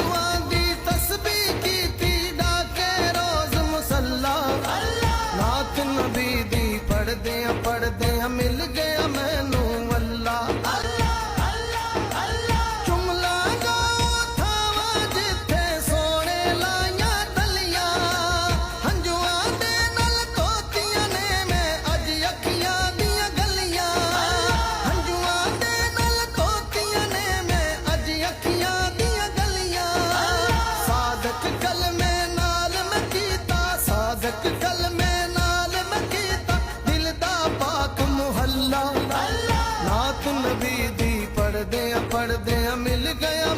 हंजुआ दी तस्बीह कीती डाके रोज मुसल्ला नात नबी दी पढ़दे मिल गया मैनू अल्लाह चुमला गा थावा जिथे सोने लाइया तलिया हंजुआ दे नल धोतियां ने मैं अज अखियां दियां गलियां हंजुआ दे नल धोतियां ने मैं अज अखियां दियां गलियां सादक कलमे नाल मैं कीता सादक कलमे नाल मैं कीता दिल दा पाक मुहल्ला नात नबी दी पढ़दे मिल गया